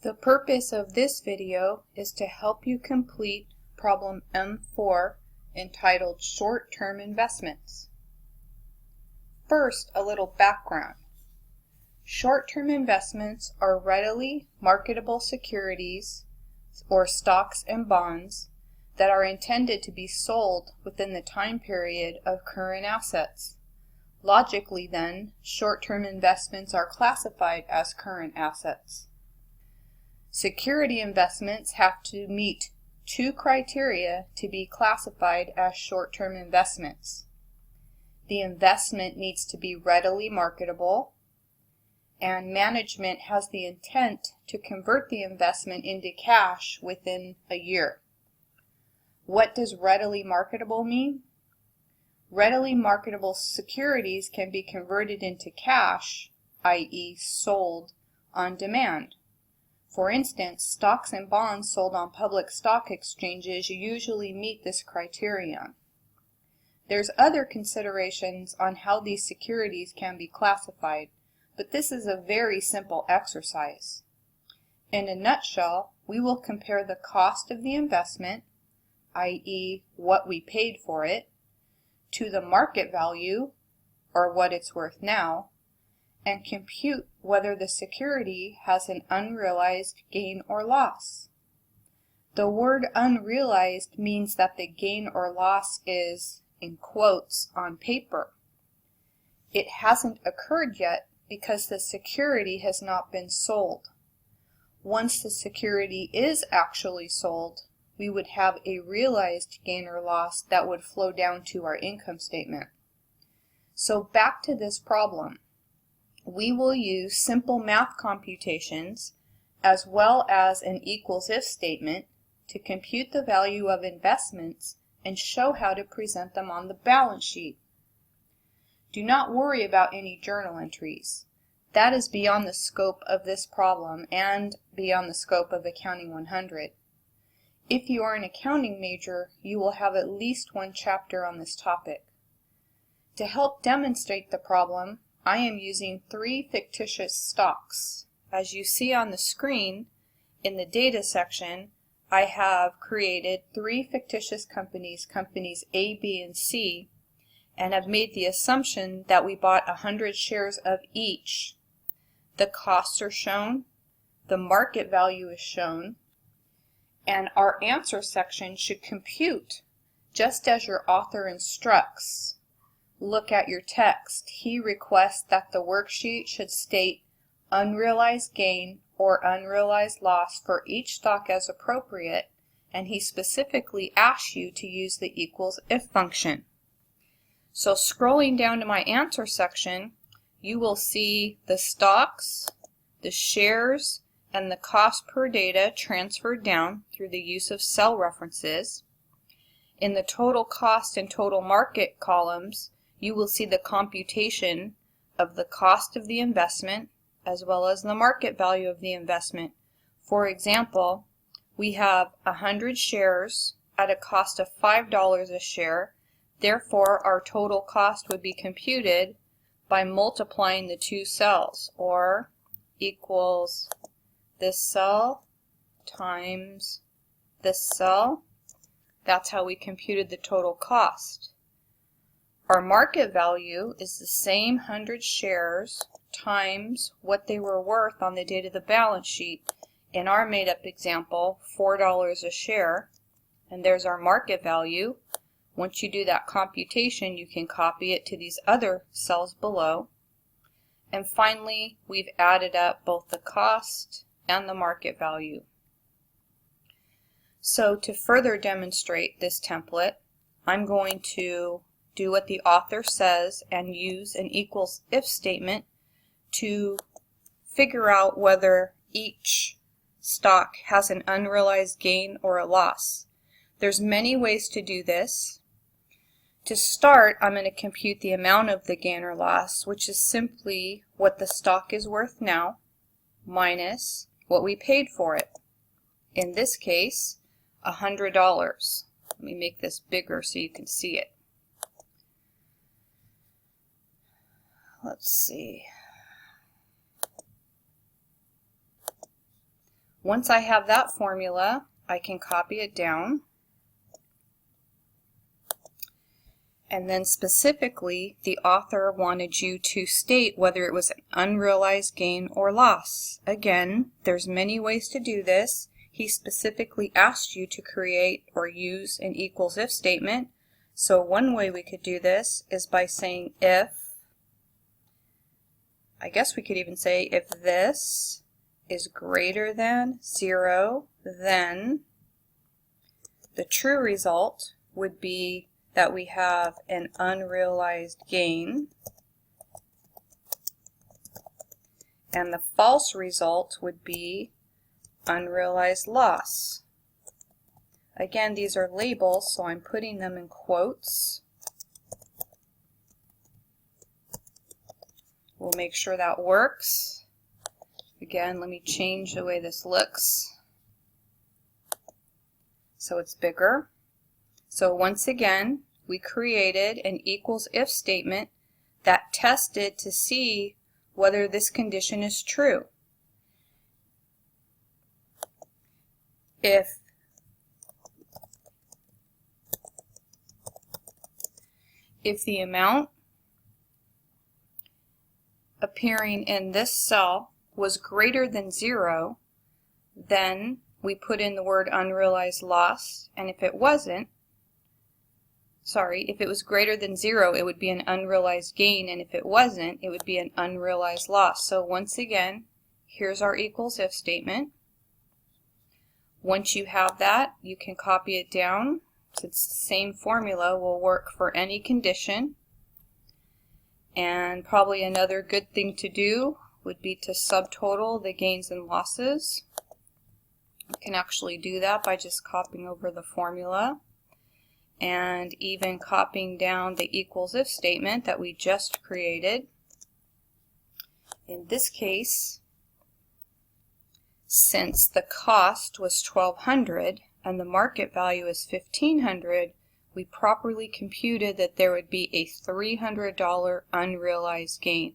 The purpose of this video is to help you complete problem M4 entitled Short-Term Investments. First, a little background. Short-term investments are readily marketable securities or stocks and bonds that are intended to be sold within the time period of current assets. Logically then, short-term investments are classified as current assets. Security investments have to meet two criteria to be classified as short-term investments. The investment needs to be readily marketable, and management has the intent to convert the investment into cash within a year. What does readily marketable mean? Readily marketable securities can be converted into cash, i.e. sold on demand. For instance, stocks and bonds sold on public stock exchanges usually meet this criterion. There's other considerations on how these securities can be classified, but this is a very simple exercise. In a nutshell, we will compare the cost of the investment, i.e. what we paid for it, to the market value, or what it's worth now, and compute whether the security has an unrealized gain or loss. The word unrealized means that the gain or loss is, in quotes, on paper. It hasn't occurred yet because the security has not been sold. Once the security is actually sold, we would have a realized gain or loss that would flow down to our income statement. So back to this problem. We will use simple math computations as well as an equals if statement to compute the value of investments and show how to present them on the balance sheet. Do not worry about any journal entries. That is beyond the scope of this problem and beyond the scope of Accounting 100. If you are an accounting major, you will have at least one chapter on this topic. To help demonstrate the problem, I am using three fictitious stocks. As you see on the screen, in the data section, I have created three fictitious companies, companies A, B, and C, and have made the assumption that we bought 100 shares of each. The costs are shown, the market value is shown, and our answer section should compute just as your author instructs. Look at your text. He requests that the worksheet should state unrealized gain or unrealized loss for each stock as appropriate, and he specifically asks you to use the equals if function. So scrolling down to my answer section, you will see the stocks, the shares, and the cost per data transferred down through the use of cell references. In the total cost and total market columns, you will see the computation of the cost of the investment as well as the market value of the investment. For example, we have 100 shares at a cost of $5 a share. Therefore, our total cost would be computed by multiplying the two cells, or equals this cell times this cell. That's how we computed the total cost. Our market value is the same 100 shares times what they were worth on the date of the balance sheet. In our made-up example, $4 a share, and there's our market value. Once you do that computation, you can copy it to these other cells below. And finally, we've added up both the cost and the market value. So to further demonstrate this template, I'm going to do what the author says and use an equals if statement to figure out whether each stock has an unrealized gain or a loss. There's many ways to do this. To start, I'm going to compute the amount of the gain or loss, which is simply what the stock is worth now minus what we paid for it. In this case, $100. Let me make this bigger so you can see it. Let's see. Once I have that formula, I can copy it down. And then specifically, the author wanted you to state whether it was an unrealized gain or loss. Again, there's many ways to do this. He specifically asked you to create or use an equals if statement. So one way we could do this is by saying if, I guess we could even say if this is greater than 0, then the true result would be that we have an unrealized gain, and the false result would be unrealized loss. Again, these are labels, so I'm putting them in quotes. We'll make sure that works. Again, let me change the way this looks so it's bigger. So once again, we created an equals if statement that tested to see whether this condition is true. If the amount appearing in this cell was greater than 0, then we put in the word unrealized loss, and if it wasn't, if it was greater than 0, it would be an unrealized gain, and if it wasn't, it would be an unrealized loss. So once again, here's our equals if statement. Once you have that, you can copy it down. It's the same formula, will work for any condition. And probably another good thing to do would be to subtotal the gains and losses. You can actually do that by just copying over the formula and even copying down the equals if statement that we just created. In this case, since the cost was $1,200 and the market value is $1,500, we properly computed that there would be a $300 unrealized gain.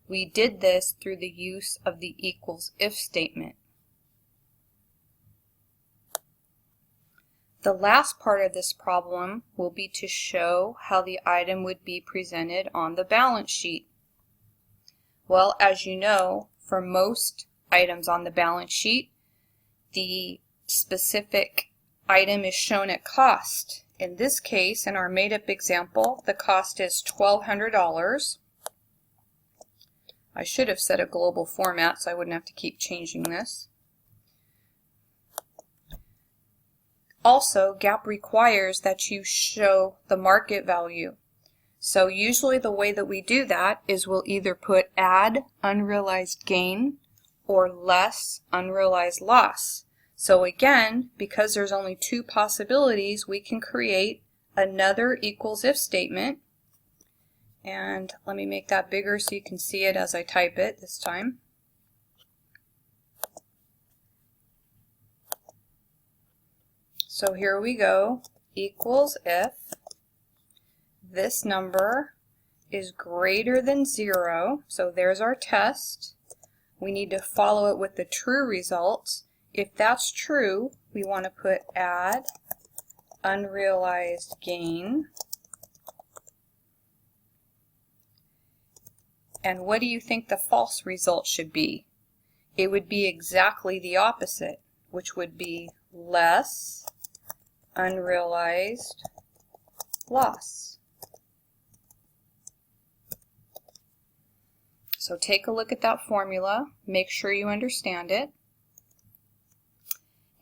We did this through the use of the equals if statement. The last part of this problem will be to show how the item would be presented on the balance sheet. Well, as you know, for most items on the balance sheet, the specific item is shown at cost. In this case, in our made-up example, the cost is $1,200. I should have set a global format so I wouldn't have to keep changing this. Also, GAAP requires that you show the market value. So usually the way that we do that is we'll either put add unrealized gain or less unrealized loss. So again, because there's only two possibilities, we can create another equals if statement. And let me make that bigger so you can see it as I type it this time. So here we go, equals if this number is greater than 0, so there's our test. We need to follow it with the true results. If that's true, we want to put add unrealized gain. And what do you think the false result should be? It would be exactly the opposite, which would be less unrealized loss. So take a look at that formula, make sure you understand it,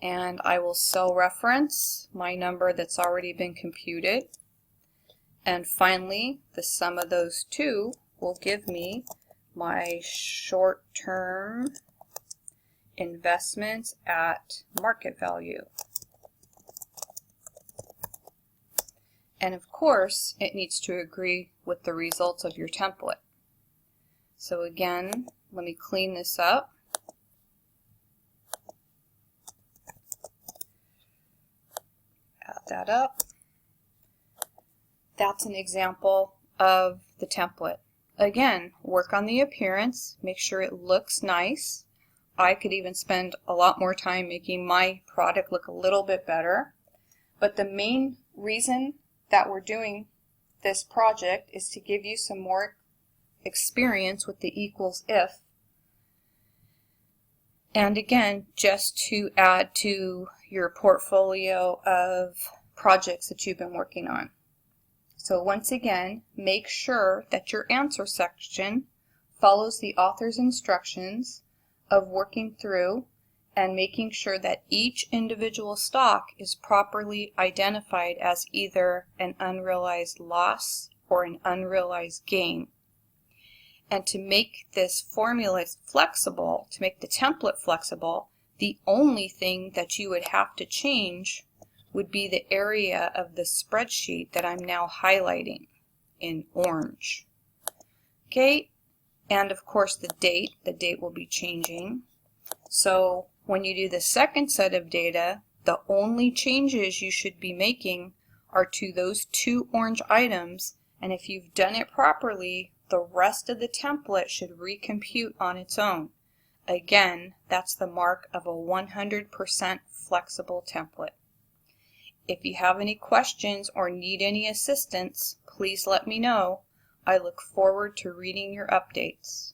and I will cell reference my number that's already been computed. And finally, the sum of those two will give me my short-term investments at market value. And of course, it needs to agree with the results of your template. So again, let me clean this up. Add that up. That's an example of the template. Again, work on the appearance, make sure it looks nice. I could even spend a lot more time making my product look a little bit better. But the main reason that we're doing this project is to give you some more experience with the equals if. And again, just to add to your portfolio of projects that you've been working on. So once again, make sure that your answer section follows the author's instructions of working through and making sure that each individual stock is properly identified as either an unrealized loss or an unrealized gain. And to make this formula flexible, to make the template flexible, the only thing that you would have to change would be the area of the spreadsheet that I'm now highlighting in orange. Okay, and of course the date will be changing. So when you do the second set of data, the only changes you should be making are to those two orange items, and if you've done it properly, the rest of the template should recompute on its own. Again, that's the mark of a 100% flexible template. If you have any questions or need any assistance, please let me know. I look forward to reading your updates.